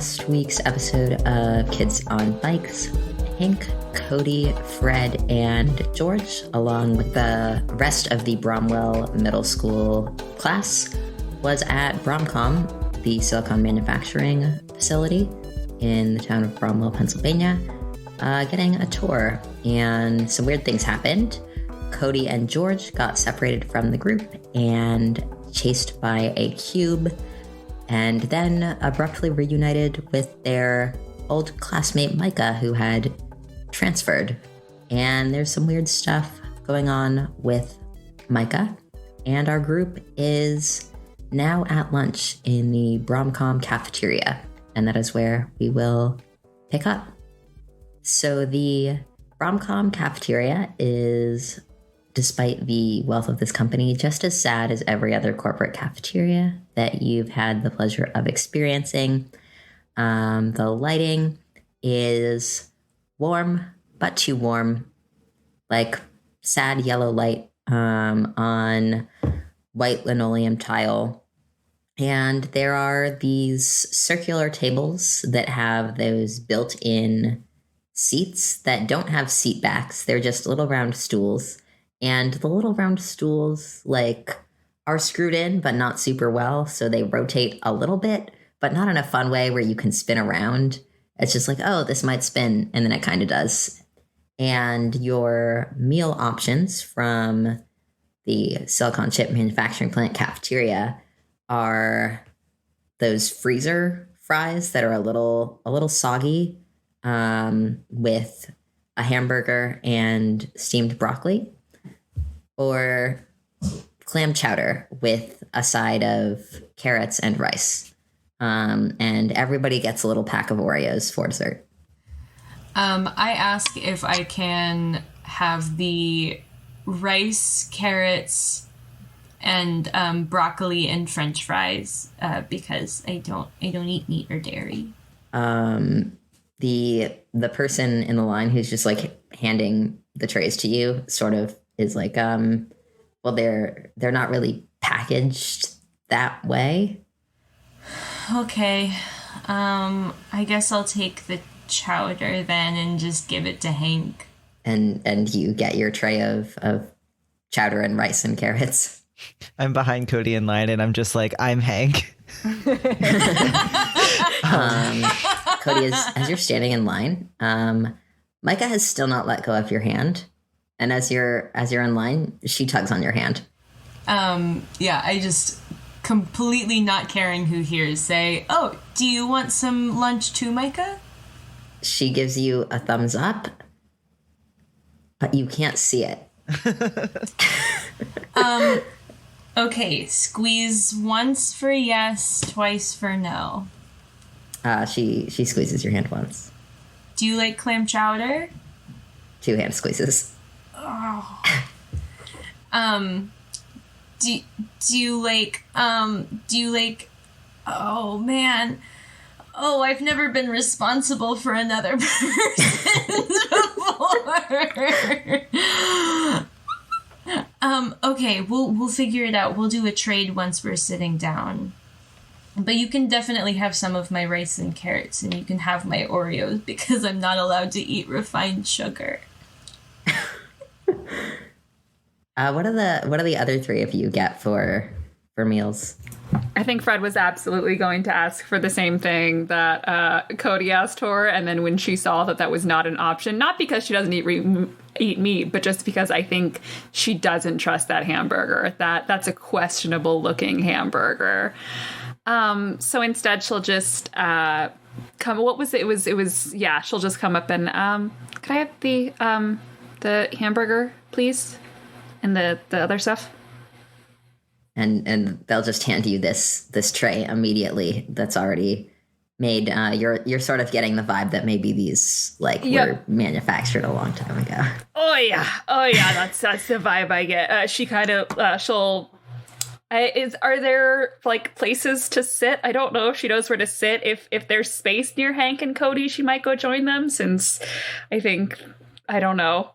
last week's episode of Kids on Bikes, Hank, Kodi, Fred, and George, along with the rest of the Bromwell Middle School class, was at BromCom, the silicon manufacturing facility in the town of Bromwell, Pennsylvania, getting a tour. And some weird things happened. Kodi and George got separated from the group and chased by a cube, and then abruptly reunited with their old classmate Micah, who had transferred. And there's some weird stuff going on with Micah, and our group is now at lunch in the BromCom cafeteria, and that is where we will pick up. So the BromCom cafeteria is, despite the wealth of this company, just as sad as every other corporate cafeteria that you've had the pleasure of experiencing. The lighting is warm, but too warm, like sad yellow light on white linoleum tile. And there are these circular tables that have those built-in seats that don't have seat backs. They're just little round stools. And the little round stools, are screwed in, but not super well. So they rotate a little bit, but not in a fun way where you can spin around. It's just like, oh, this might spin. And then it kind of does. And your meal options from the silicon chip manufacturing plant cafeteria are those freezer fries that are a little soggy, with a hamburger and steamed broccoli, or clam chowder with a side of carrots and rice. And everybody gets a little pack of Oreos for dessert. I ask if I can have the rice, carrots, and broccoli and French fries because I don't eat meat or dairy. The person in the line who's just handing the trays to you sort of is like, well, they're not really packaged that way. Okay. I guess I'll take the chowder then and just give it to Hank. And you get your tray of chowder and rice and carrots. I'm behind Kodi in line, and I'm just like, I'm Hank. Kodi, as you're standing in line, Micah has still not let go of your hand. And as you're in line, she tugs on your hand. Yeah, I just, completely not caring who hears, say, oh, do you want some lunch too, Micah? She gives you a thumbs up, but you can't see it. Okay, squeeze once for yes, twice for no. She squeezes your hand once. Do you like clam chowder? 2 hand squeezes. Oh. Do you like, oh man. Oh, I've never been responsible for another person before. Okay, we'll figure it out. We'll do a trade once we're sitting down. But you can definitely have some of my rice and carrots, and you can have my Oreos because I'm not allowed to eat refined sugar. What do the other 3 of you get for meals? I think Fred was absolutely going to ask for the same thing that Kodi asked for, and then when she saw that was not an option, not because she doesn't eat meat, but just because I think she doesn't trust that hamburger. That's a questionable looking hamburger. So instead, she'll just come. What was it? It was. Yeah, she'll just come up and can I have the hamburger, please, and the other stuff. And they'll just hand you this tray immediately that's already made. You're sort of getting the vibe that maybe these were manufactured a long time ago. Oh yeah, that's the vibe I get. She kind of are there places to sit? I don't know if she knows where to sit. If there's space near Hank and Kodi, she might go join them, since I don't know.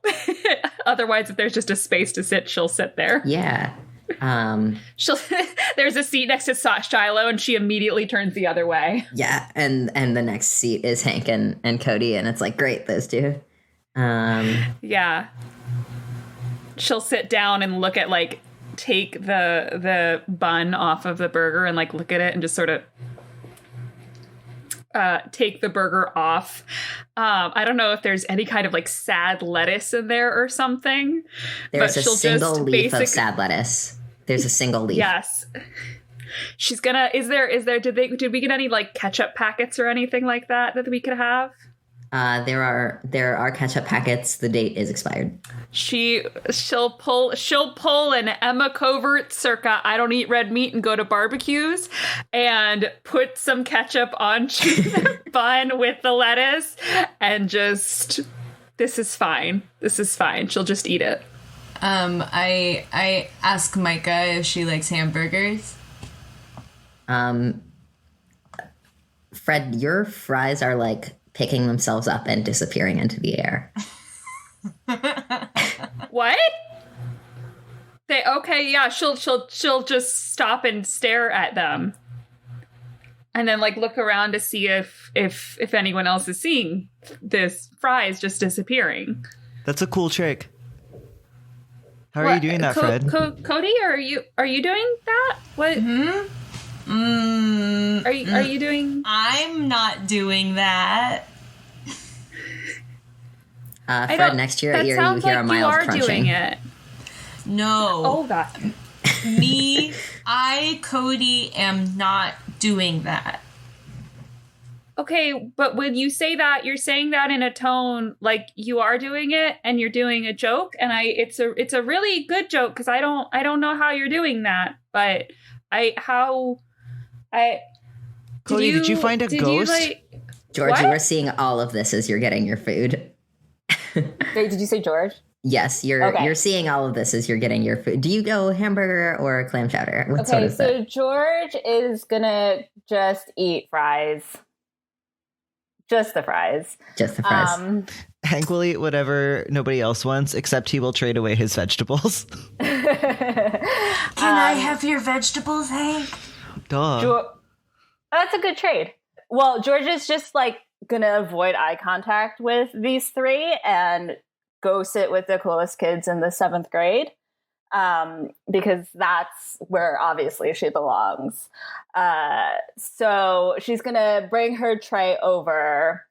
Otherwise, if there's just a space to sit, she'll sit there. Yeah. She'll there's a seat next to Shiloh, and she immediately turns the other way. Yeah, and the next seat is Hank and Kodi, and it's like, great, those two. Yeah. She'll sit down and look at, like, take the bun off of the burger and, like, look at it and just sort of take the burger off. I don't know if there's any kind of, like, sad lettuce in there or something. There's a single leaf of sad lettuce. There's a single leaf. Yes. She's gonna, did we get any, like, ketchup packets or anything like that we could have? There are ketchup packets. The date is expired. She'll pull an Emma Covert circa I don't eat red meat and go to barbecues and put some ketchup on the bun with the lettuce and just, this is fine. She'll just eat it. I ask Micah if she likes hamburgers. Fred, your fries are like picking themselves up and disappearing into the air. What? She'll just stop and stare at them. And then, like, look around to see if anyone else is seeing this fries just disappearing. That's a cool trick. How are you doing that, Fred? Kodi, are you doing that? What? Are you doing? I'm not doing that. Fred, next year you hear a mild crunching. Doing it. No. Oh God. Kodi, am not doing that. Okay, but when you say that, you're saying that in a tone like you are doing it and you're doing a joke, and it's a really good joke because I don't know how you're doing that, but Kodi, did you find a ghost? George, What? you are seeing all of this as you're getting your food. Wait, did you say George? Yes, you're seeing all of this as you're getting your food. Do you go hamburger or clam chowder? What sort Okay, of so George is gonna just eat fries. Just the fries. Just the fries. Hank will eat whatever nobody else wants, except he will trade away his vegetables. Can I have your vegetables, Hank? Duh. That's a good trade. Well, George is just like gonna avoid eye contact with these three and go sit with the coolest kids in the 7th grade, because that's where obviously she belongs. So she's gonna bring her tray over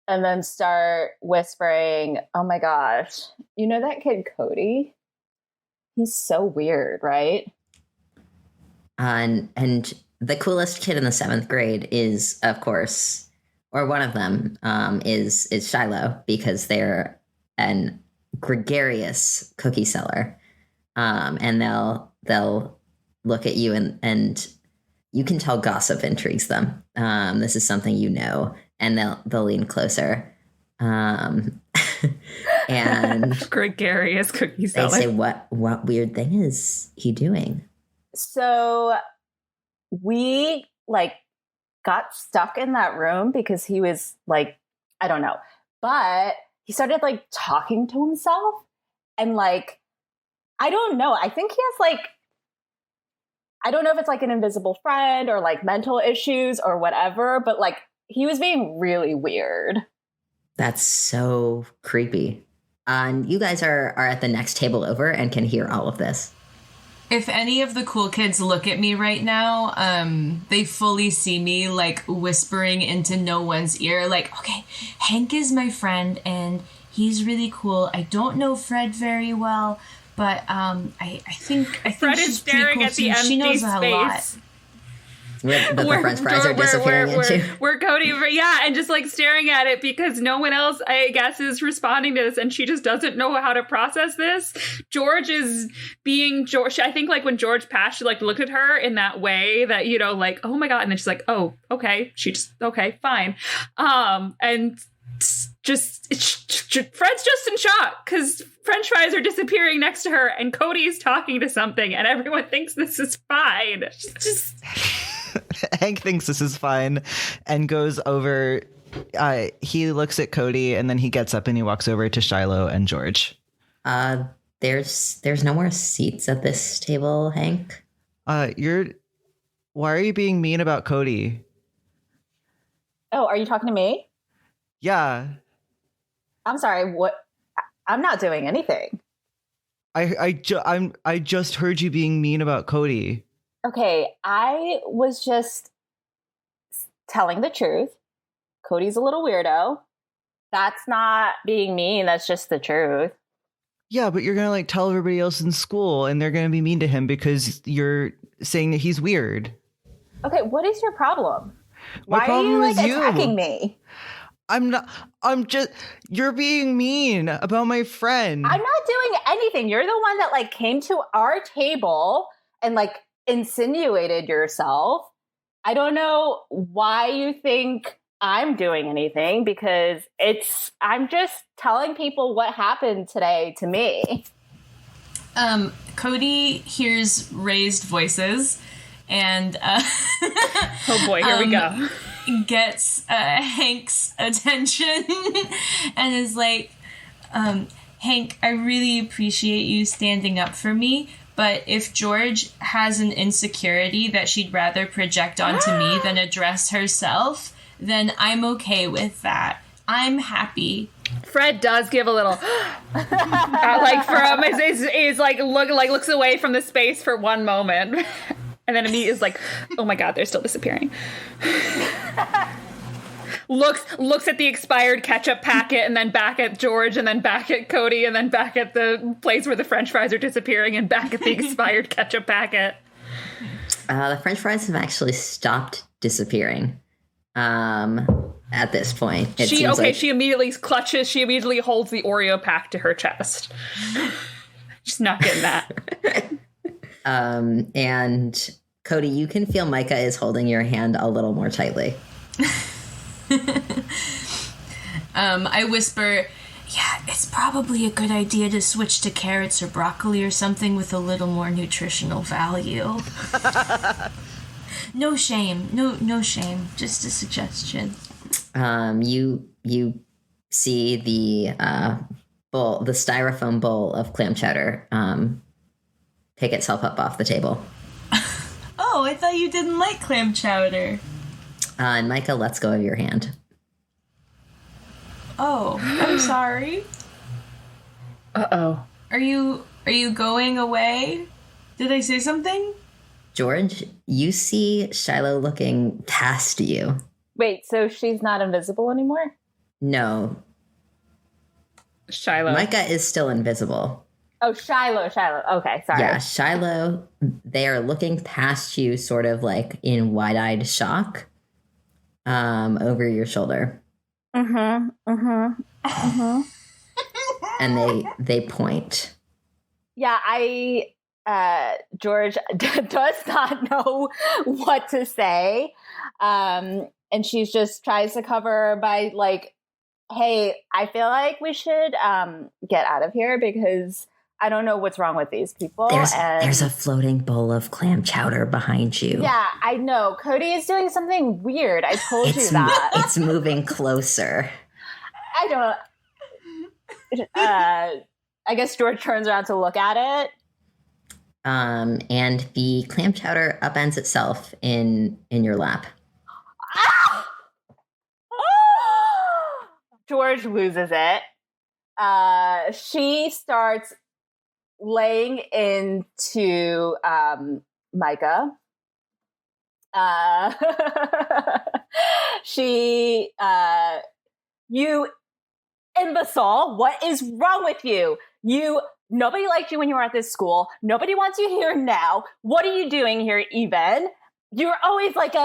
and then start whispering, "Oh my gosh, you know that kid Kodi? He's so weird, right?" And the coolest kid in the 7th grade is, of course, or one of them is Shiloh, because they're an gregarious cookie seller, and they'll look at you and you can tell gossip intrigues them. This is something you know, and they'll lean closer, and Gregarious cookie they seller. say, "What weird thing is he doing?" So we got stuck in that room because he was I don't know, but he started talking to himself and I don't know. I think he has I don't know if it's an invisible friend or mental issues or whatever, but he was being really weird. That's so creepy. You guys are at the next table over and can hear all of this. If any of the cool kids look at me right now, they fully see me whispering into no one's ear, okay, Hank is my friend and he's really cool. I don't know Fred very well, but I think Fred is she's pretty staring cool at the too. She knows empty a lot. space. That the French fries are disappearing into. We're Kodi, and just staring at it because no one else, I guess, is responding to this, and she just doesn't know how to process this. George is being George. I think when George passed, she looked at her in that way that oh my god, and then she's like, oh okay, she just okay fine, and just Fred's just in shock because French fries are disappearing next to her, and Kodi is talking to something, and everyone thinks this is fine. Just. Hank thinks this is fine and goes over. He looks at Kodi and then he gets up and he walks over to Shiloh and George. There's no more seats at this table, Hank. Why are you being mean about Kodi? Oh, are you talking to me? Yeah. I'm sorry. What? I'm not doing anything. I just heard you being mean about Kodi. Okay, I was just telling the truth. Cody's a little weirdo. That's not being mean. That's just the truth. Yeah, but you're going to like tell everybody else in school and they're going to be mean to him because you're saying that he's weird. Okay, what is your problem? My Why problem are you is like you. attacking me? You're being mean about my friend. I'm not doing anything. You're the one that like came to our table and like insinuated yourself. I don't know why you think I'm doing anything because I'm just telling people what happened today to me. Kodi hears raised voices and Oh boy, here we go. Gets Hank's attention and is like, Hank, I really appreciate you standing up for me, but if George has an insecurity that she'd rather project onto me than address herself, then I'm okay with that. I'm happy. Fred does give a little like from is like looks away from the space for one moment. And then immediately is like, oh my God, they're still disappearing. looks at the expired ketchup packet and then back at George and then back at Kodi and then back at the place where the French fries are disappearing and back at the expired ketchup packet. The French fries have actually stopped disappearing. At this point, she immediately holds the Oreo pack to her chest. Just not getting that. And Kodi, you can feel Micah is holding your hand a little more tightly. I whisper, yeah, it's probably a good idea to switch to carrots or broccoli or something with a little more nutritional value. No shame. No shame. Just a suggestion. You see the bowl, the styrofoam bowl of clam chowder, pick itself up off the table. Oh, I thought you didn't like clam chowder. And Micah lets go of your hand. Oh, I'm sorry. Uh-oh. Are you going away? Did I say something? George, you see Shiloh looking past you. Wait, so she's not invisible anymore? No. Shiloh. Micah is still invisible. Oh, Shiloh. Okay, sorry. Yeah, Shiloh, they are looking past you sort of like in wide-eyed shock over your shoulder. And they point. Yeah, George does not know what to say. And she just tries to cover by like, hey, I feel like we should get out of here because I don't know what's wrong with these people. There's a floating bowl of clam chowder behind you. Yeah, I know. Kodi is doing something weird. I told you that. It's moving closer. I don't... I guess George turns around to look at it. And the clam chowder upends itself in your lap. George loses it. She starts laying into Micah. You imbecile, what is wrong with you? Nobody liked you when you were at this school. Nobody wants you here now. What are you doing here even? You were always like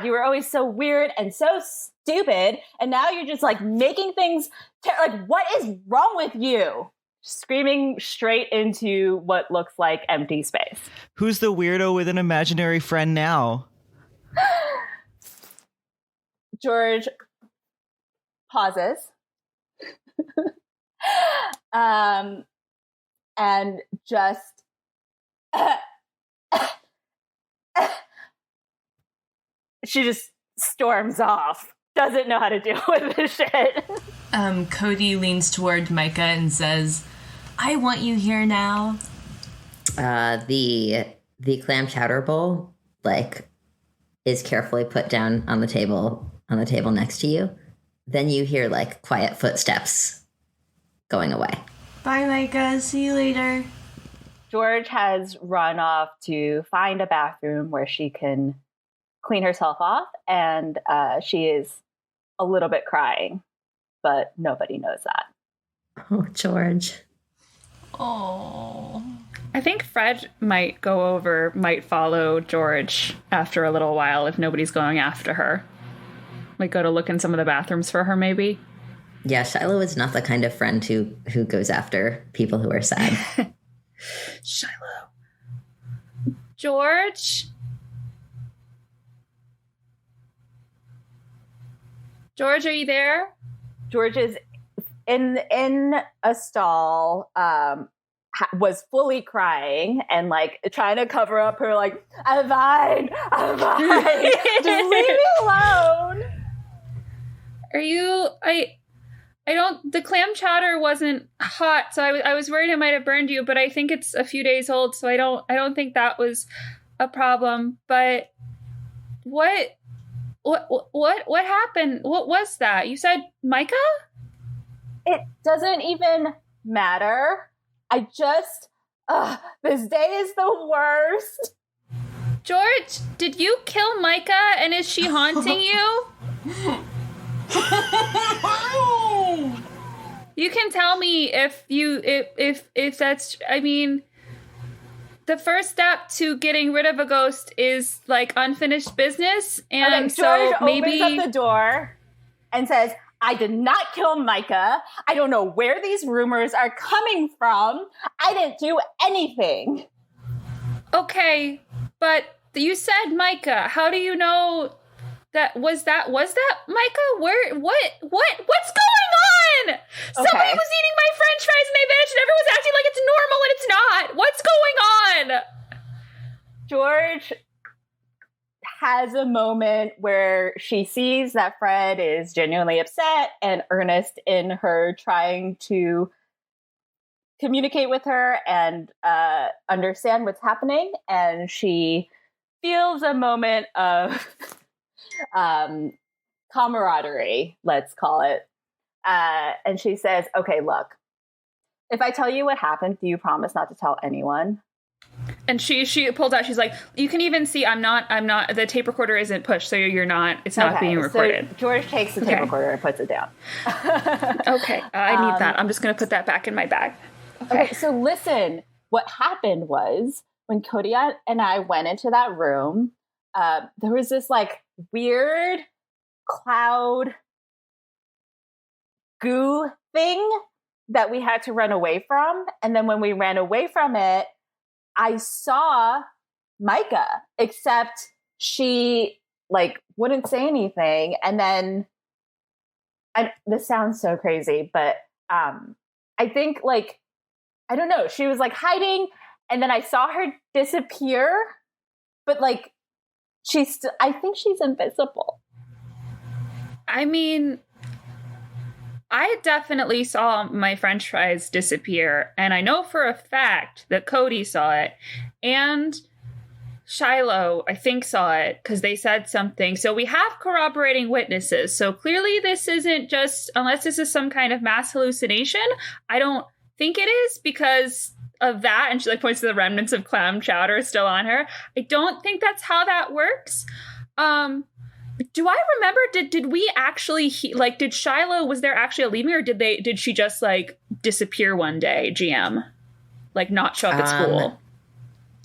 you were always so weird and so stupid. And now you're just like making things, like what is wrong with you? Screaming straight into what looks like empty space. Who's the weirdo with an imaginary friend now? George pauses. And just she just storms off. Doesn't know how to deal with this shit. Kodi leans toward Micah and says, I want you here now. The clam chowder bowl, like, is carefully put down on the table next to you. Then you hear, like, quiet footsteps going away. Bye, Micah. See you later. George has run off to find a bathroom where she can clean herself off, and she is a little bit crying, but nobody knows that. Oh, George. Oh. I think Fred might follow George after a little while if nobody's going after her. Like, go to look in some of the bathrooms for her, maybe. Yeah, Shiloh is not the kind of friend who goes after people who are sad. Shiloh. George? George, are you there? George is in a stall, was fully crying and, like, trying to cover up her, like, I'm fine. Just leave me alone. Are you... I don't... The clam chowder wasn't hot, so I was worried it might have burned you, but I think it's a few days old, so I don't think that was a problem. But what happened? What was that? You said Micah? It doesn't even matter. I just... this day is the worst. George, did you kill Micah, and is she haunting you? You can tell me if that's... I mean, the first step to getting rid of a ghost is, like, unfinished business, and okay, so George maybe... opens up the door and says, I did not kill Micah. I don't know where these rumors are coming from. I didn't do anything. Okay, but you said Micah. How do you know that was that Micah? What's going on? Somebody was eating my French fries and they vanished and everyone's acting like it's normal and it's not. What's going on? George has a moment where she sees that Fred is genuinely upset and earnest in her trying to communicate with her and understand what's happening. And she feels a moment of camaraderie, let's call it. And she says, okay, look, if I tell you what happened, do you promise not to tell anyone? And she pulls out, she's like, you can even see I'm not, the tape recorder isn't pushed, so it's not being recorded. So George takes the tape recorder and puts it down. Okay, I need that. I'm just going to put that back in my bag. Okay, so listen, what happened was when Kodi and I went into that room, there was this, like, weird cloud goo thing that we had to run away from. And then when we ran away from it, I saw Micah, except she, like, wouldn't say anything. And then, this sounds so crazy, but I think, like, I don't know, she was, like, hiding, and then I saw her disappear, but, like, I think she's invisible. I mean, I definitely saw my French fries disappear, and I know for a fact that Kodi saw it, and Shiloh, I think, saw it, because they said something. So we have corroborating witnesses. So clearly this isn't just, unless this is some kind of mass hallucination, I don't think it is because of that. And she, like, points to the remnants of clam chowder still on her. I don't think that's how that works. Do I remember, did we actually, did Shiloh, was there actually a leaving, or did she just, like, disappear one day, GM? Like, not show up at school?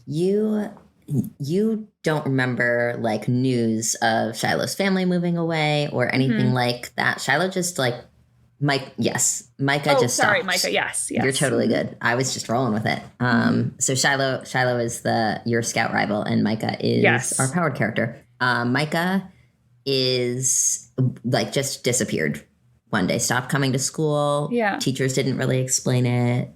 You don't remember, like, news of Shiloh's family moving away or anything like that. Shiloh just, like, Micah just sorry, stopped. Micah, yes. You're totally good. I was just rolling with it. So Shiloh is your scout rival, and Micah is our powered character. Micah is, like, just disappeared one day, stopped coming to school. Yeah. Teachers didn't really explain it.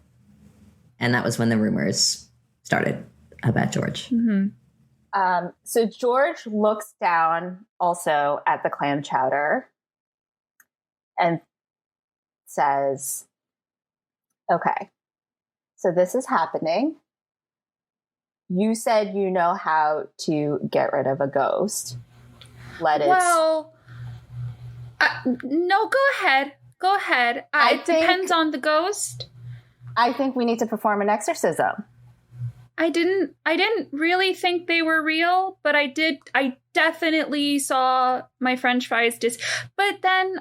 And that was when the rumors started about George. Mm-hmm. So George looks down also at the clam chowder and says, okay, So this is happening. You said you know how to get rid of a ghost. Well, no, go ahead. Go ahead. It depends on the ghost. I think we need to perform an exorcism. I didn't really think they were real, but I definitely saw my French fries but then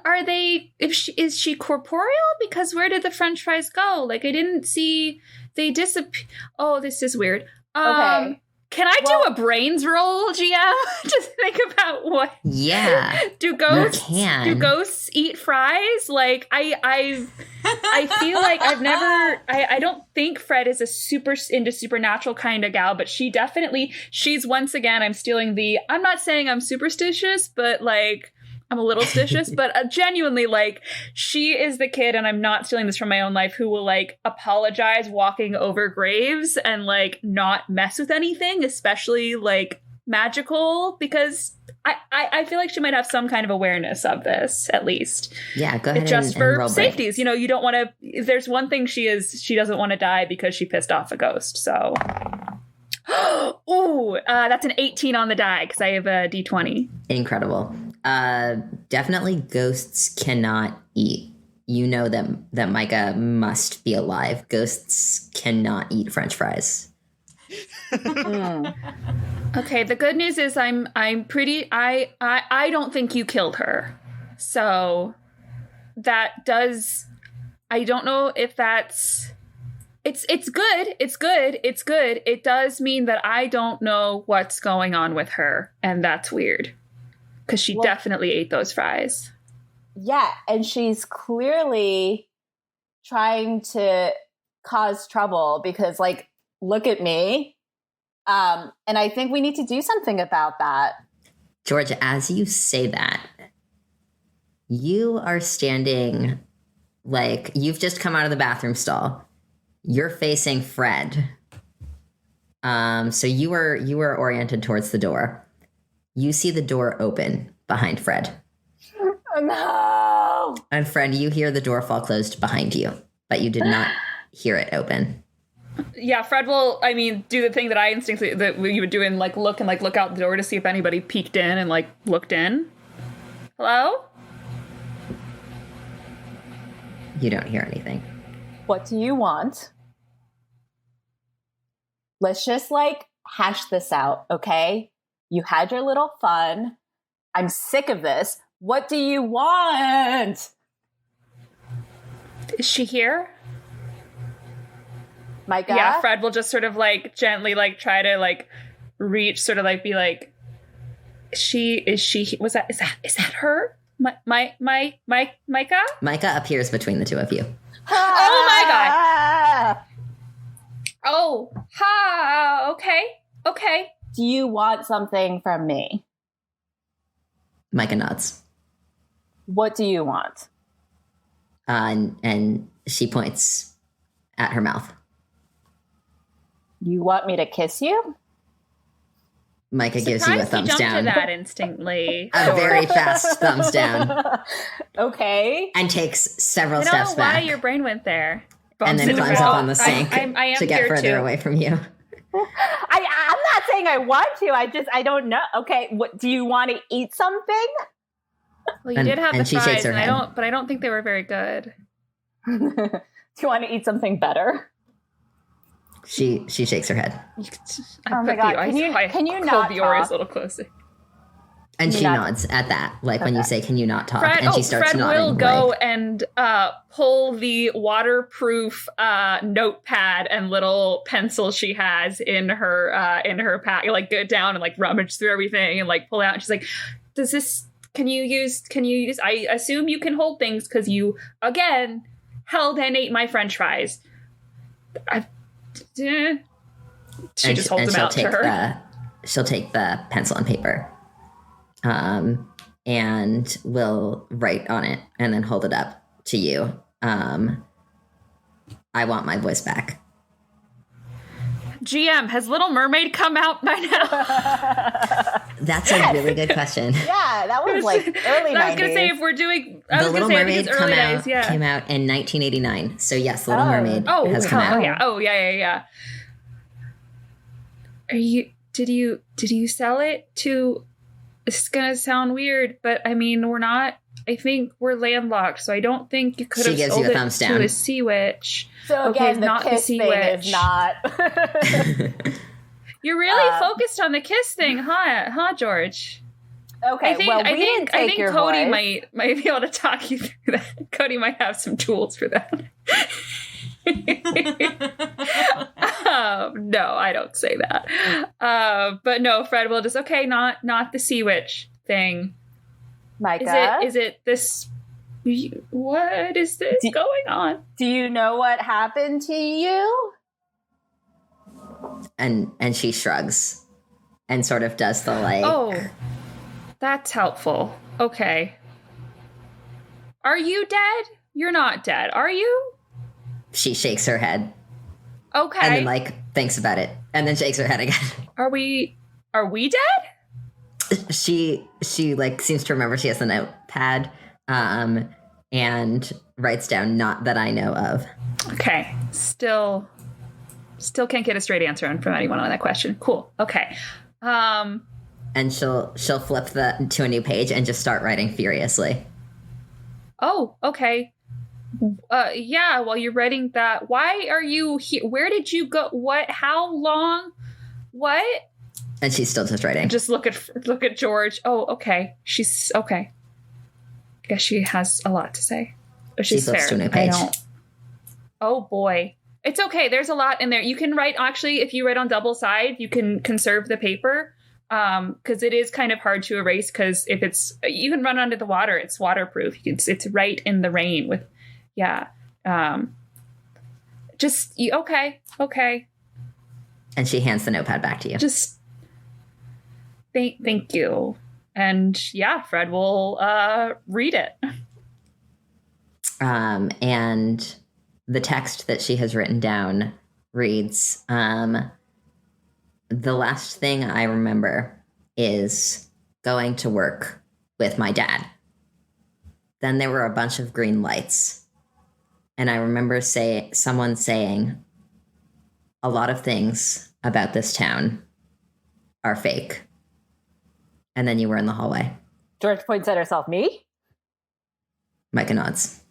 is she corporeal? Because where did the French fries go? Like, I didn't see they disappear. Oh, this is weird. Okay. Can I do a brains roll, GM? Just think about what. Yeah. Do ghosts eat fries? Like, I feel like I don't think Fred is a super into supernatural kind of gal, but she's once again, I'm not saying I'm superstitious, but like, I'm a little stitious, but genuinely, like, she is the kid, and I'm not stealing this from my own life, who will, like, apologize walking over graves and, like, not mess with anything, especially, like, magical, because I feel like she might have some kind of awareness of this, at least. Yeah, go ahead just and for roll safeties. You know, you don't want to, if there's one thing she doesn't want to die because she pissed off a ghost, so. Ooh, that's an 18 on the die, because I have a D20. Incredible. Definitely ghosts cannot eat. You know that Micah must be alive. Ghosts cannot eat French fries. Okay, the good news is I don't think you killed her. So that does, I don't know if that's, it's good. It's good. It's good. It does mean that I don't know what's going on with her, and that's weird. Because she definitely ate those fries. Yeah, and she's clearly trying to cause trouble because, like, look at me. And I think we need to do something about that. George, as you say that, you are standing like you've just come out of the bathroom stall. You're facing Fred. So you were oriented towards the door. You see the door open behind Fred. Oh, no! And Fred, you hear the door fall closed behind you, but you did not hear it open. Yeah, Fred will, do the thing that I instinctively, that you would do and, like, look out the door to see if anybody peeked in and, like, looked in. Hello? You don't hear anything. What do you want? Let's just, like, hash this out, okay? You had your little fun. I'm sick of this. What do you want? Is she here? Micah? Yeah, Fred will just sort of, like, gently, like, try to, like, reach, sort of, like, be like, is that her? Micah? Micah appears between the two of you. Oh my god. Oh, okay. Do you want something from me? Micah nods. What do you want? And she points at her mouth. You want me to kiss you? Micah gives you a thumbs down. To that instantly. A very fast thumbs down. Okay. And takes several steps back. I don't know why your brain went there. And then climbs up on the sink I am to get further away from you. I'm not saying I want to. I don't know. Okay, what do you want to eat something? Well, you did have the she fries, shakes her head. but I don't think they were very good. Do you want to eat something better? She shakes her head. Oh my god! Can you not the Orvis talk? a little closer? And she nods at that, like when you say, "Can you not talk?" Fred, and she starts Fred nodding. Will go and pull the waterproof notepad and little pencil she has in her pack, like go down and like rummage through everything and like pull out. And she's like, "Does this? Can you use? I assume you can hold things because you again held and ate my French fries." She just holds them out to her. She'll take the pencil and paper. And will write on it and then hold it up to you. I want my voice back. GM, has Little Mermaid come out by now? That's a really good question. Yeah, that was like early 90s. I was going to say, if we're doing... The Little Mermaid early days, yeah. came out in 1989. So yes, Little Mermaid has come out. Yeah. Did you sell it to... This is going to sound weird, but I mean, we're not... I think we're landlocked, so I don't think you could have sold it to a sea witch. So again, the kiss thing is not... You're really focused on the kiss thing, huh, George? Okay, I think Kodi voice. might be able to talk you through that. Kodi might have some tools for that. No, I don't say that. But no, Fred will just not the sea witch thing. Micah, is it this? What is this going on? Do you know what happened to you? And she shrugs and sort of does the like. Oh, that's helpful. Okay. Are you dead? You're not dead, are you? She shakes her head. Okay. And then like thinks about it and then shakes her head again. Are we dead? She like seems to remember she has a notepad and writes down "not that I know of." Okay. Still can't get a straight answer from anyone on that question. Cool. Okay. And she'll flip to a new page and just start writing furiously. Oh, okay. Yeah, while you're writing that, why are you here? Where did you go? What? How long? What? And she's still just writing. Just look at George. Oh, okay. She's okay. I guess she has a lot to say. But she's she flips fair. to a new page. Oh boy. It's okay. There's a lot in there. You can write, actually, if you write on double side, you can conserve the paper. Because it is kind of hard to erase, because if you can run under the water, it's waterproof. It's right in the rain with, yeah. Okay. And she hands the notepad back to you. Just thank you. And yeah, Fred will read it. And the text that she has written down reads, the last thing I remember is going to work with my dad. Then there were a bunch of green lights. And I remember someone saying, a lot of things about this town are fake. And then you were in the hallway. George points at herself. Me? Micah nods.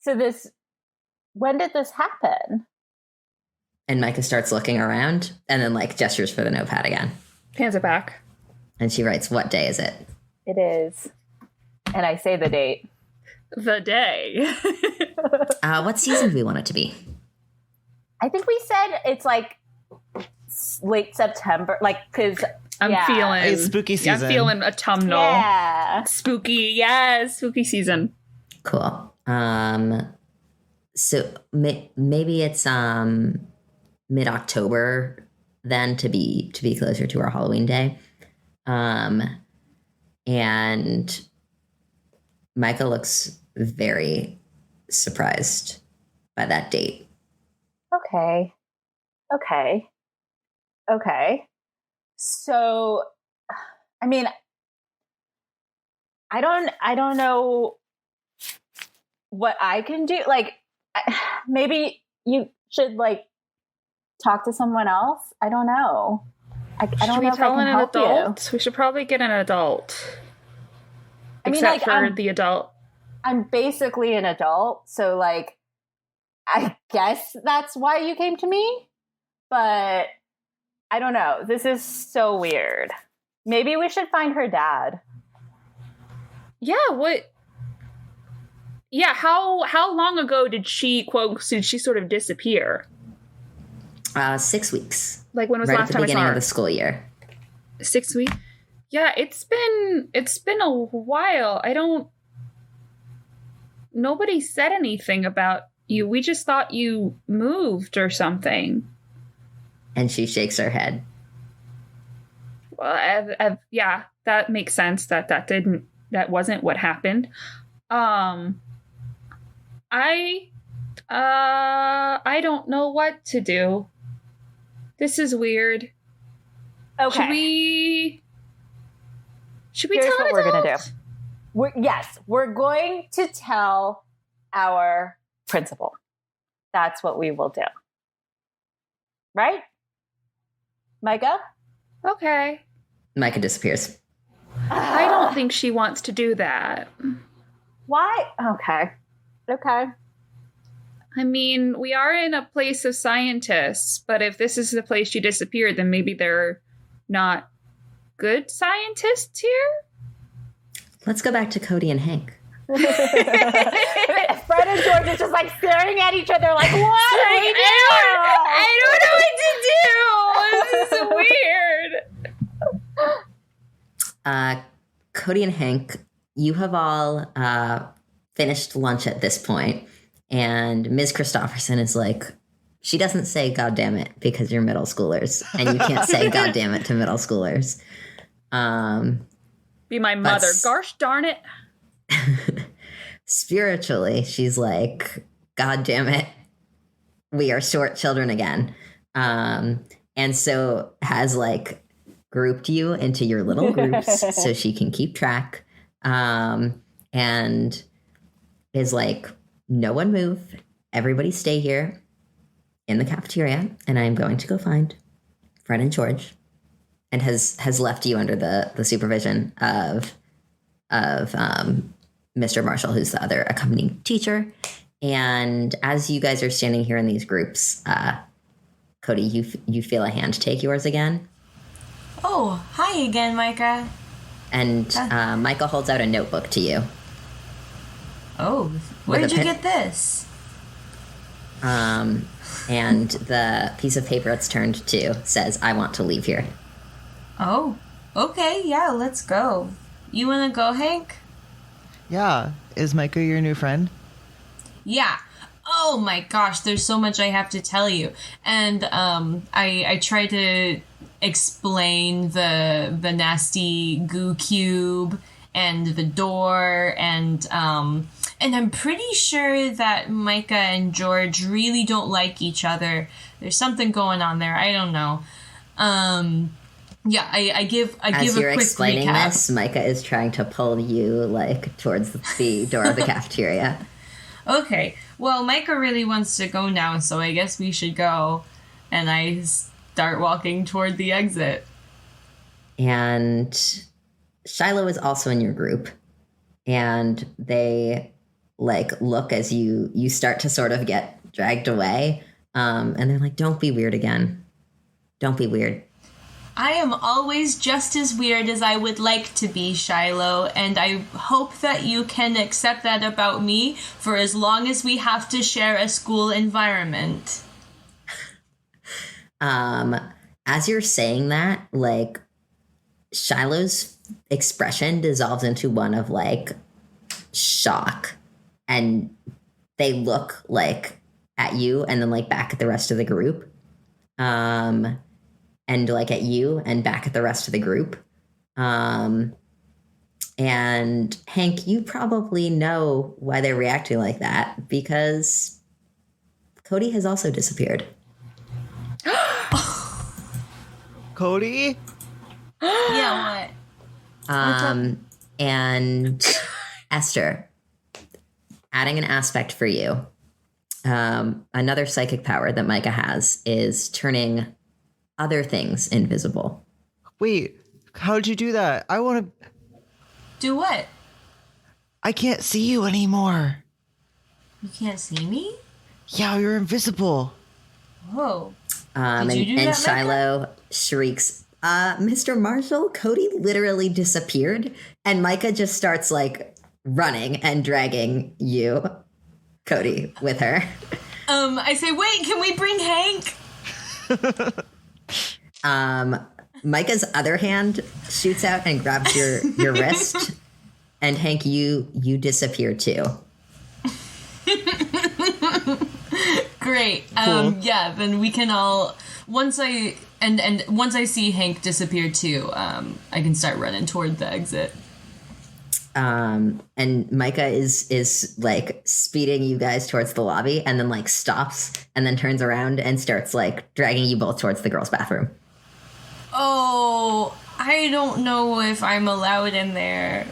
So when did this happen? And Micah starts looking around and then like gestures for the notepad again. Hands it back. And she writes, what day is it? It is. And I say the date. The day. What season do we want it to be? I think we said it's like late September, like, because I'm feeling it's spooky season. I'm feeling autumnal. Yeah. Spooky. Yes. Spooky season. Cool. So maybe it's mid-October then to be closer to our Halloween day. And Micah looks very surprised by that date. Okay. So, I mean, I don't know what I can do. Like, maybe you should like talk to someone else. I don't know. I don't know if I can help you. We should probably get an adult. I mean, except like, for the adult. I'm basically an adult, so like, I guess that's why you came to me. But I don't know. This is so weird. Maybe we should find her dad. Yeah. What? Yeah. How long ago did she sort of disappear? 6 weeks. Like, when was right the last time I saw her? At the beginning of the school year. 6 weeks. Yeah, it's been a while. Nobody said anything about you. We just thought you moved or something. And she shakes her head. Well, yeah, that makes sense. That wasn't what happened. I I don't know what to do. This is weird. Okay. Should we Here's tell what an we're gonna adult? do. We're going to tell our principal. That's what we will do. Right? Micah? Okay. Micah disappears. I don't think she wants to do that. Why? Okay. I mean, we are in a place of scientists, but if this is the place she disappeared, then maybe they're not good scientists here? Let's go back to Kodi and Hank. Fred and George is just like staring at each other like, what? I don't know what to do. This is weird. Kodi and Hank, you have all finished lunch at this point, and Ms. Christopherson is like, she doesn't say "God damn it" because you're middle schoolers, and you can't say "God damn it" to middle schoolers. Be my mother. Gosh darn it. Spiritually, she's like, God damn it, we are short children again. And so has like grouped you into your little groups so she can keep track. And is like, no one move. Everybody stay here in the cafeteria. And I'm going to go find Fred and George. And has left you under the supervision of Mr. Marshall, who's the other accompanying teacher. And as you guys are standing here in these groups, Kodi, you feel a hand take yours again. Oh, hi again, Micah. And Micah holds out a notebook to you. Oh, where did you get this? And the piece of paper it's turned to says, I want to leave here. Oh, okay, yeah, let's go. You want to go, Hank? Yeah. Is Micah your new friend? Yeah. Oh my gosh, there's so much I have to tell you. And I try to explain the nasty goo cube and the door, and I'm pretty sure that Micah and George really don't like each other. There's something going on there. I don't know. Yeah, I give a quick recap. As you're explaining this, Micah is trying to pull you like towards the door of the cafeteria. Okay, well, Micah really wants to go now, so I guess we should go. And I start walking toward the exit. And Shiloh is also in your group, and they like look as you start to sort of get dragged away, and they're like, "Don't be weird again. Don't be weird." I am always just as weird as I would like to be, Shiloh, and I hope that you can accept that about me for as long as we have to share a school environment. As you're saying that, like, Shiloh's expression dissolves into one of like shock, and they look like at you and then like back at the rest of the group. And like at you and back at the rest of the group. And Hank, you probably know why they're reacting like that, because Kodi has also disappeared. Kodi? Yeah, what? And Esther, adding an aspect for you. Another psychic power that Micah has is turning other things invisible. Wait, how'd you do that? I want to... Do what? I can't see you anymore. You can't see me? Yeah, you're invisible. Whoa. And Shiloh shrieks, Mr. Marshall, Kodi literally disappeared. And Micah just starts like running and dragging you, Kodi, with her. I say, wait, can we bring Hank? Micah's other hand shoots out and grabs your wrist, and Hank, you disappear too. Great. Cool. Yeah, then we can all once I see Hank disappear too, I can start running toward the exit. And Micah is like speeding you guys towards the lobby and then like stops and then turns around and starts like dragging you both towards the girls' bathroom. Oh, I don't know if I'm allowed in there.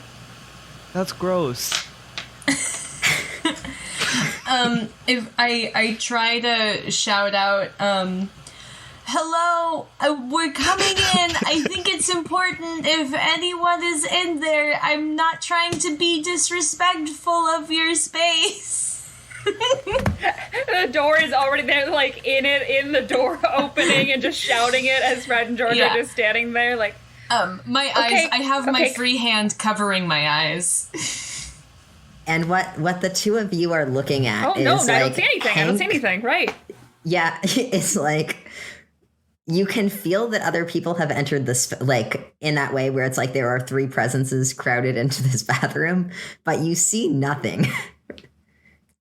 That's gross. If I try to shout out, hello, we're coming in. I think it's important if anyone is in there. I'm not trying to be disrespectful of your space. The door is already there, like in the door opening and just shouting it as Fred and George are just standing there, like. My eyes. I have my free hand covering my eyes. And what the two of you are looking at is I like don't see anything. I don't see anything. Right. Yeah, it's like you can feel that other people have entered this, like in that way where it's like there are three presences crowded into this bathroom, but you see nothing.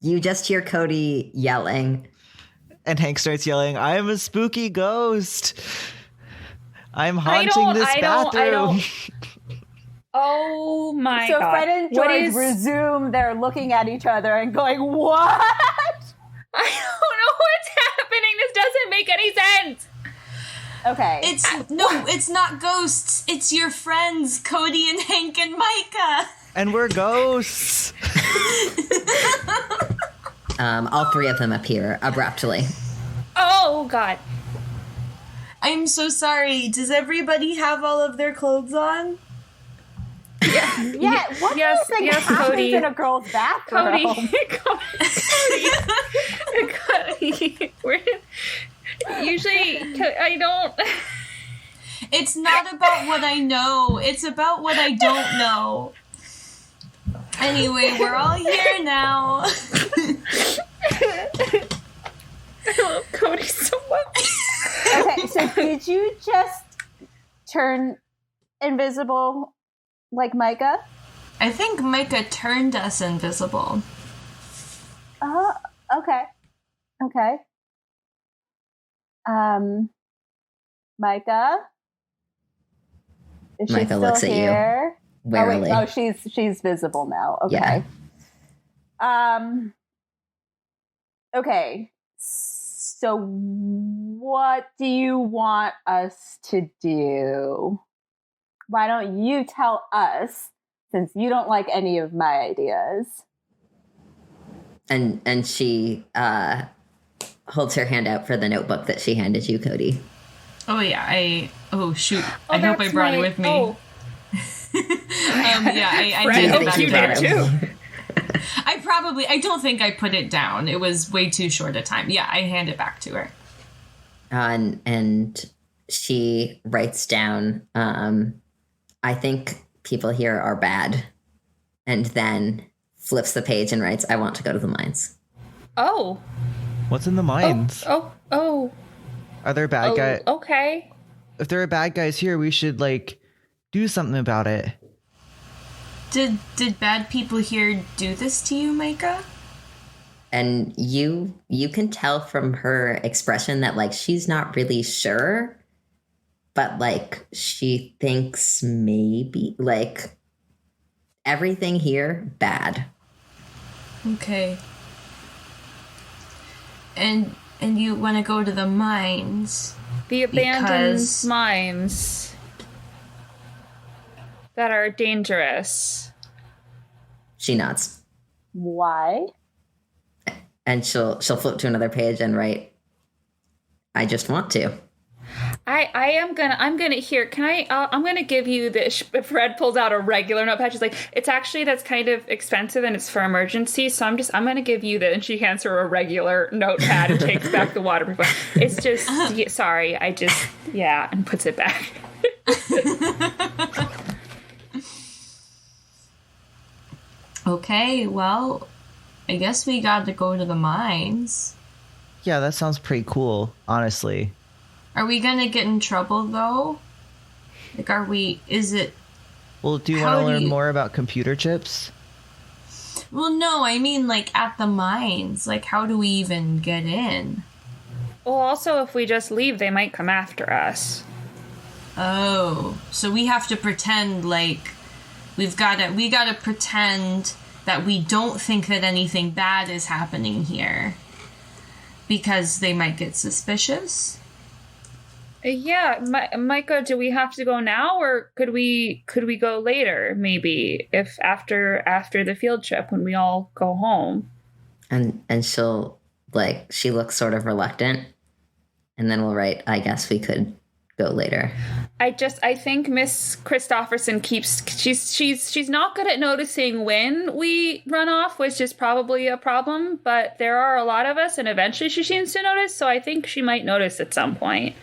You just hear Kodi yelling. And Hank starts yelling, "I am a spooky ghost. I'm haunting this bathroom." Oh my God. So God. Fred and George resume their looking at each other and going, "What?" I don't know what's happening. This doesn't make any sense. Okay. It's not ghosts. It's your friends, Kodi and Hank and Micah. And we're ghosts. All three of them appear abruptly. Oh, God. I'm so sorry. Does everybody have all of their clothes on? Yeah. What do you think happens Kodi. in a girl's bathroom? Cody. Usually, I don't. It's not about what I know. It's about what I don't know. Anyway, we're all here now. I love Cody so much. Okay, so did you just turn invisible like Micah? I think Micah turned us invisible. Okay. Micah? Is she Micah still looks at here? you warily. Oh, she's visible now. Okay. Yeah. Okay. So what do you want us to do? Why don't you tell us, since you don't like any of my ideas? And she holds her hand out for the notebook that she handed you, Kodi. Oh yeah, oh shoot. I hope I brought it with me. Oh. I Fred, did. hope you did too. I don't think I put it down. It was way too short a time. Yeah, I hand it back to her. And she writes down, I think people here are bad. And then flips the page and writes, "I want to go to the mines." Oh. What's in the mines? Oh. Are there bad guys? Okay. If there are bad guys here, we should, like, do something about it. Did bad people here do this to you, Micah? And you can tell from her expression that, like, she's not really sure, but, like, she thinks maybe, like, everything here bad. Okay. And you want to go to the mines? The abandoned mines that are dangerous. She nods. Why? And she'll flip to another page and write, "I just want to." I'm gonna here. Can I? I'm gonna give you this. Fred pulls out a regular notepad. She's like, that's kind of expensive and it's for emergency. So I'm gonna give you that. And she hands her a regular notepad and takes back the waterproof one. It's just sorry. And puts it back. Okay, well, I guess we got to go to the mines. Yeah, that sounds pretty cool, honestly. Are we gonna get in trouble, though? Like, is it... Well, do you want to learn more about computer chips? Well, no, I mean, like, at the mines. Like, how do we even get in? Well, also, if we just leave, they might come after us. Oh, so we have to pretend like we gotta pretend that we don't think that anything bad is happening here, because they might get suspicious. Yeah, Micah, do we have to go now, or could we go later? Maybe if after the field trip when we all go home. And she'll she looks sort of reluctant, and then we'll write, I guess we could go later. I think Miss Christofferson she's not good at noticing when we run off, which is probably a problem. But there are a lot of us, and eventually she seems to notice. So I think she might notice at some point.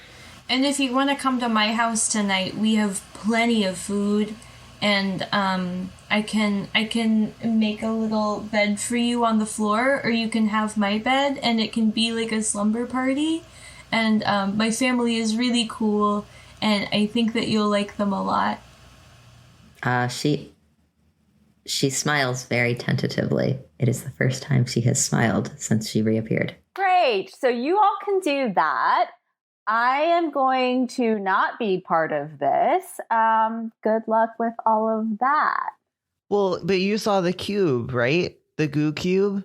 And if you want to come to my house tonight, we have plenty of food, and I can make a little bed for you on the floor, or you can have my bed, and it can be like a slumber party. And my family is really cool, and I think that you'll like them a lot. She smiles very tentatively. It is the first time she has smiled since she reappeared. Great. So you all can do that. I am going to not be part of this. Good luck with all of that. Well, but you saw the cube, right? The goo cube?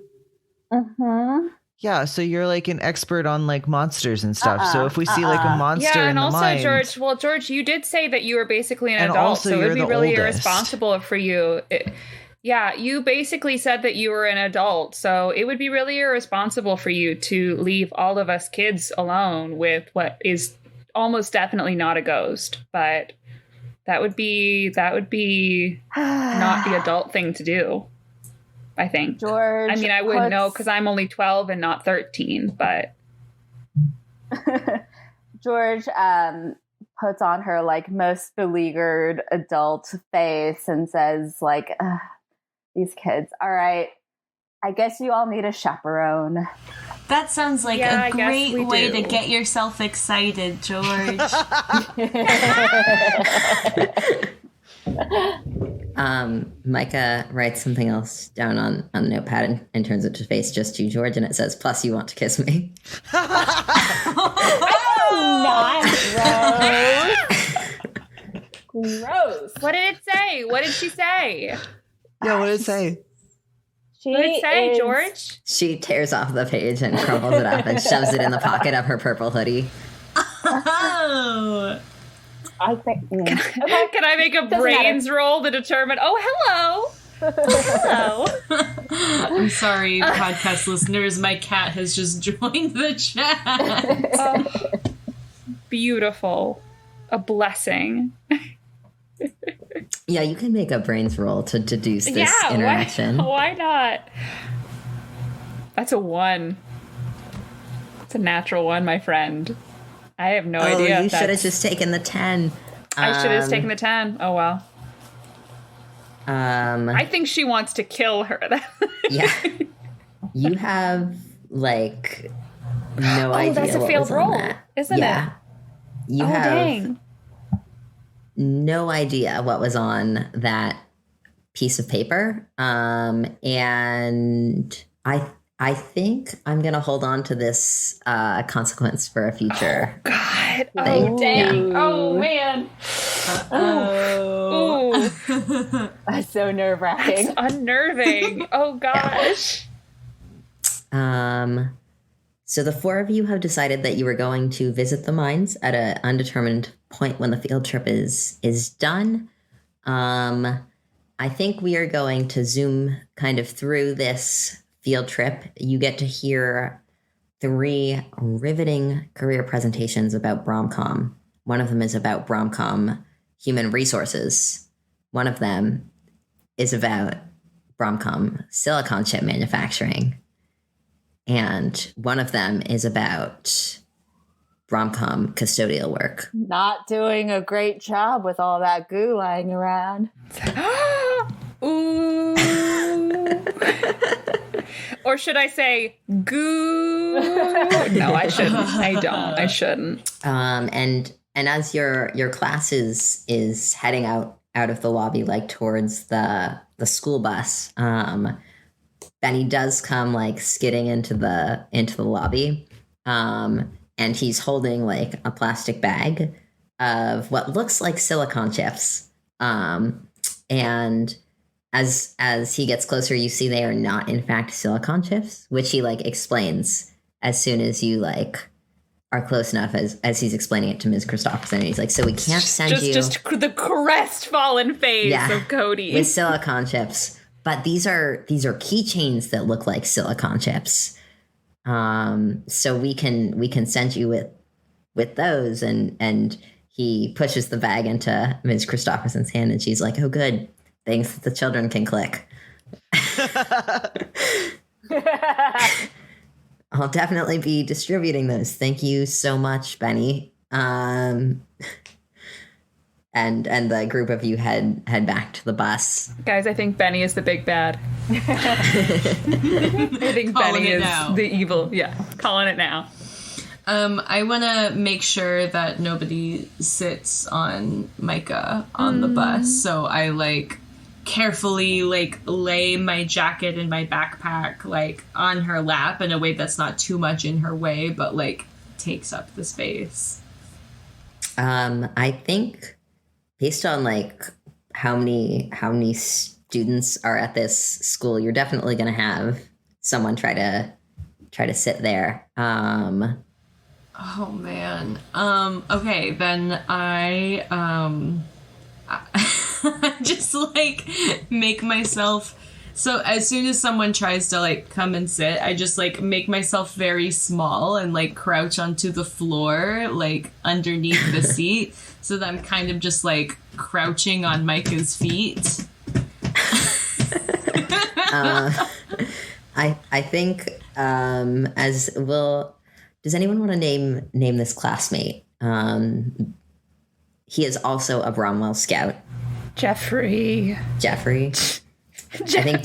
Mm-hmm. Yeah, so you're like an expert on like monsters and stuff. So if we see like a monster in the mind... Yeah, and also, George, you did say that you were basically an adult, also so it would be really oldest. irresponsible for you. Yeah, you basically said that you were an adult, so it would be really irresponsible for you to leave all of us kids alone with what is almost definitely not a ghost. But that would be not the adult thing to do, I think. George, I mean, I wouldn't know because I'm only 12 and not 13, but... George puts on her like most beleaguered adult face and says like, these kids, all right, I guess you all need a chaperone. That sounds like a great way to get yourself excited, George. Micah writes something else down on a notepad and turns it to face just you, George, and it says, plus you want to kiss me. Not gross. Gross. What did it say? What did she say? Yeah, what did it say? What did it say, George? She tears off the page and crumbles it up and shoves it in the pocket of her purple hoodie. Oh. I think. Can I make a brains roll to determine? Oh, hello. Hello. I'm sorry, podcast listeners. My cat has just joined the chat. Oh, beautiful. A blessing. Yeah, you can make a brains roll to deduce this interaction. Why not? That's a 1. It's a natural 1, my friend. I have no idea. You should have just taken the 10. I should have just taken the 10. Oh, well. I think she wants to kill her. Yeah. You have, like, no idea. Oh, that's a failed roll, isn't it? You have dang. No idea what was on that piece of paper. And I think I'm going to hold on to this consequence for a future. Oh, God. thing. Oh, dang. Yeah. Oh, man. Oh. That's so nerve-wracking. That's unnerving. Oh, gosh. So the 4 of you have decided that you are going to visit the mines at an undetermined point when the field trip is done. I think we are going to zoom kind of through this field trip. You get to hear 3 riveting career presentations about BromCom. One of them is about BromCom human resources. One of them is about BromCom silicon chip manufacturing. And one of them is about BromCom custodial work. Not doing a great job with all that goo lying around. Ooh. Or should I say goo? No, I shouldn't. I shouldn't. And as your class is heading out of the lobby, like towards the school bus, Benny does come like skidding into the lobby. And he's holding like a plastic bag of what looks like silicon chips. And as he gets closer, you see they are not, in fact, silicon chips, which he like explains as soon as you like are close enough as he's explaining it to Ms. Christopherson. He's like, so we can't send you just the crestfallen face of Kodi with silicon chips, but these are keychains that look like silicon chips. So we can send you with those, and he pushes the bag into Ms. Christopherson's hand, and she's like, oh, good. Things that the children can click. I'll definitely be distributing those. Thank you so much, Benny. And the group of you head back to the bus. Guys, I think Benny is the big bad. I think Benny is the evil. Yeah, calling it now. I want to make sure that nobody sits on Micah on the bus, so I like carefully like lay my jacket and my backpack like on her lap in a way that's not too much in her way, but like takes up the space. I think based on like how many students are at this school, you're definitely going to have someone try to sit there. Oh man. Okay, then I just like make myself, so as soon as someone tries to like come and sit, I just like make myself very small and like crouch onto the floor like underneath the seat, so that I'm kind of just like crouching on Micah's feet. I think as well, does anyone want to name this classmate? He is also a Bromwell scout. Jeffrey. I think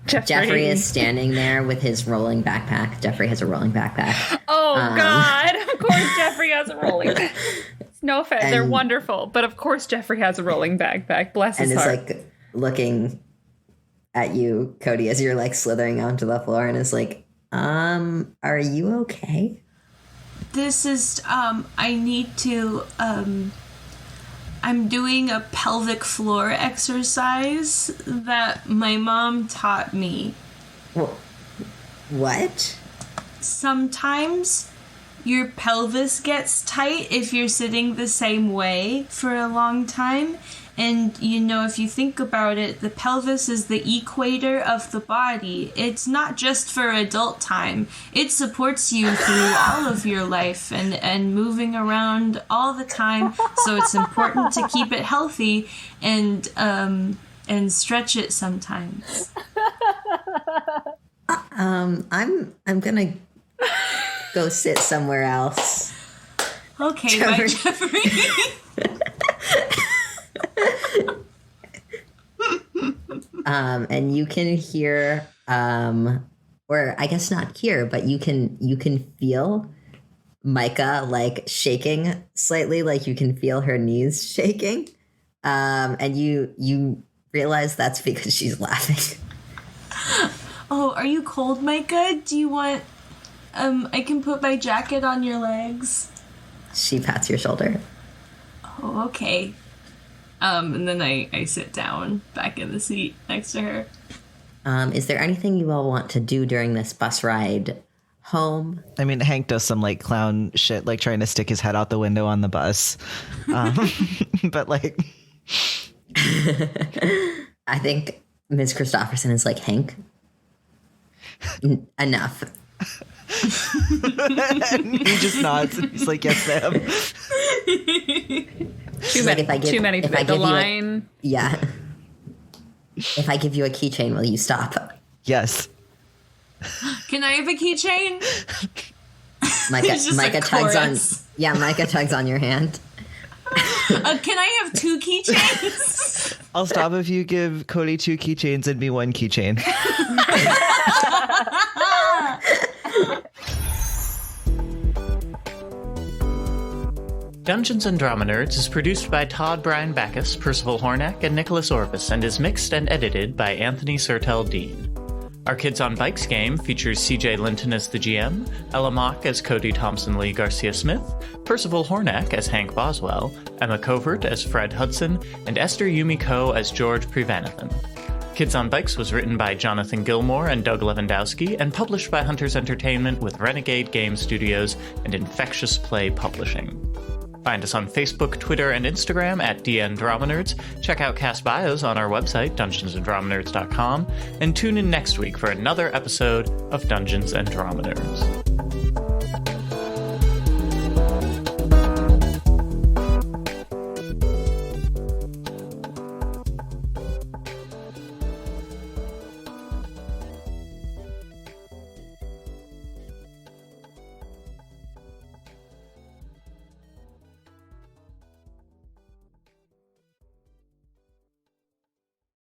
Jeffrey is standing there with his rolling backpack. Jeffrey has a rolling backpack. Oh, God. Of course Jeffrey has a rolling backpack. No offense. They're wonderful. But of course Jeffrey has a rolling backpack. Bless his heart. And is like looking at you, Kodi, as you're like slithering onto the floor, and is like, are you okay? This is, I need to, I'm doing a pelvic floor exercise that my mom taught me. What? Sometimes your pelvis gets tight if you're sitting the same way for a long time. And, you know, if you think about it, the pelvis is the equator of the body. It's not just for adult time. It supports you through all of your life and moving around all the time. So it's important to keep it healthy and stretch it sometimes. I'm gonna go sit somewhere else. Okay, bye, Jeffrey. And you can hear, or I guess not hear, but you can feel Micah like shaking slightly, like you can feel her knees shaking, and you realize that's because she's laughing. Oh, are you cold, Micah? Do you want? I can put my jacket on your legs. She pats your shoulder. Oh, okay. And then I sit down back in the seat next to her. Is there anything you all want to do during this bus ride home? I mean, Hank does some like clown shit, like trying to stick his head out the window on the bus. But like, I think Ms. Christopherson is like, Hank, enough. And he just nods and he's like, yes, ma'am. Too many. The line. Yeah. If I give you a keychain, will you stop? Yes. Can I have a keychain? Micah tugs on. Yeah, Micah tugs on your hand. Can I have 2 keychains? I'll stop if you give Kodi 2 keychains and me 1 keychain. Dungeons & Drama Nerds is produced by Todd Brian Backus, Percival Hornak, and Nicholas Orvis, and is mixed and edited by Anthony Sertel Dean. Our Kids on Bikes game features CJ Linton as the GM, Ella Mock as Kodi Thompson Lee Garcia Smith, Percival Hornak as Hank Boswell, Emma Covert as Fred Hudson, and Esther Yumi as George Privanathan. Kids on Bikes was written by Jonathan Gilmour and Doug Levandowski and published by Hunters Entertainment with Renegade Game Studios and Infectious Play Publishing. Find us on Facebook, Twitter, and Instagram at DNDramaNerds. Check out cast bios on our website, dungeonsanddramanerds.com, and tune in next week for another episode of Dungeons and Drama Nerds.